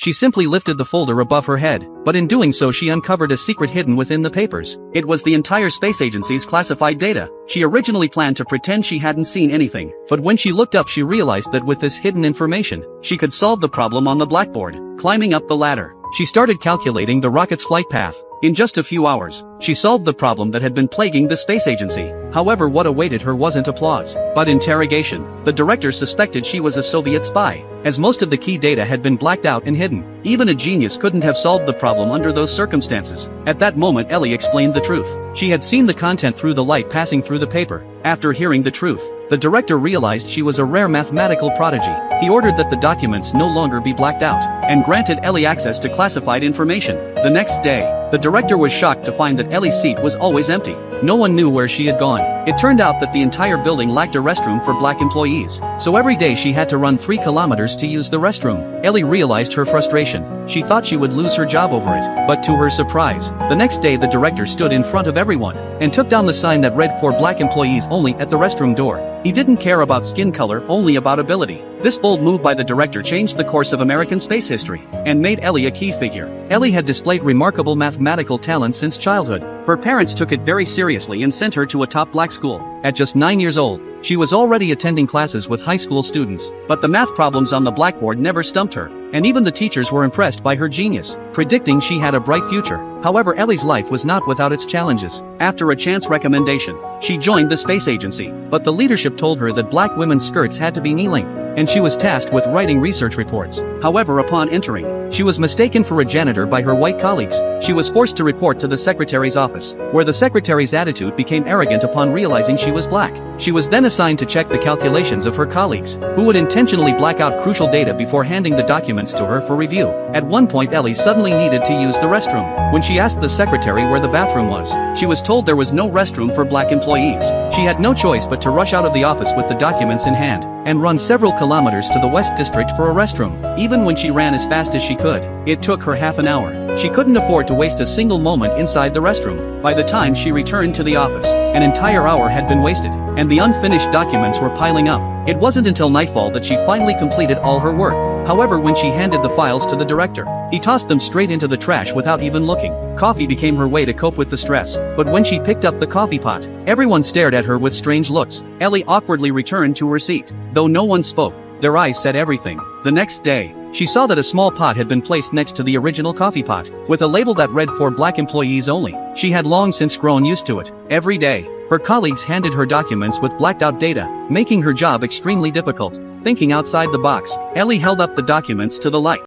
She simply lifted the folder above her head, but in doing so she uncovered a secret hidden within the papers. It was the entire space agency's classified data. She originally planned to pretend she hadn't seen anything, but when she looked up she realized that with this hidden information, she could solve the problem on the blackboard. Climbing up the ladder, she started calculating the rocket's flight path. In just a few hours, she solved the problem that had been plaguing the space agency. However, what awaited her wasn't applause, but interrogation. The director suspected she was a Soviet spy, as most of the key data had been blacked out and hidden. Even a genius couldn't have solved the problem under those circumstances. At that moment Ellie explained the truth. She had seen the content through the light passing through the paper. After hearing the truth, the director realized she was a rare mathematical prodigy. He ordered that the documents no longer be blacked out, and granted Ellie access to classified information. The next day, the director was shocked to find that Ellie's seat was always empty. No one knew where she had gone. It turned out that the entire building lacked a restroom for black employees, so every day she had to run 3 kilometers to use the restroom. Ellie realized her frustration. She thought she would lose her job over it, but to her surprise, the next day the director stood in front of everyone, and took down the sign that read "For black employees only" at the restroom door. He didn't care about skin color, only about ability. This bold move by the director changed the course of American space history, and made Ellie a key figure. Ellie had displayed remarkable mathematical talent since childhood. Her parents took it very seriously and sent her to a top black school. At just 9 years old, she was already attending classes with high school students, but the math problems on the blackboard never stumped her, and even the teachers were impressed by her genius, predicting she had a bright future. However, Ellie's life was not without its challenges. After a chance recommendation, she joined the space agency, but the leadership told her that black women's skirts had to be kneeling, and she was tasked with writing research reports. However, upon entering, she was mistaken for a janitor by her white colleagues. She was forced to report to the secretary's office, where the secretary's attitude became arrogant upon realizing she was black. She was then assigned to check the calculations of her colleagues, who would intentionally black out crucial data before handing the documents to her for review. At one point Ellie suddenly needed to use the restroom. When she asked the secretary where the bathroom was, she was told there was no restroom for black employees. She had no choice but to rush out of the office with the documents in hand, and run several kilometers to the West District for a restroom. Even when she ran as fast as she could, it took her half an hour. She couldn't afford to waste a single moment inside the restroom. By the time she returned to the office, an entire hour had been wasted, and the unfinished documents were piling up. It wasn't until nightfall that she finally completed all her work. However, when she handed the files to the director, he tossed them straight into the trash without even looking. Coffee became her way to cope with the stress, but when she picked up the coffee pot, everyone stared at her with strange looks. Ellie awkwardly returned to her seat. Though no one spoke, their eyes said everything. The next day, she saw that a small pot had been placed next to the original coffee pot, with a label that read "For black employees only." She had long since grown used to it. Every day, her colleagues handed her documents with blacked out data, making her job extremely difficult. Thinking outside the box, Ellie held up the documents to the light.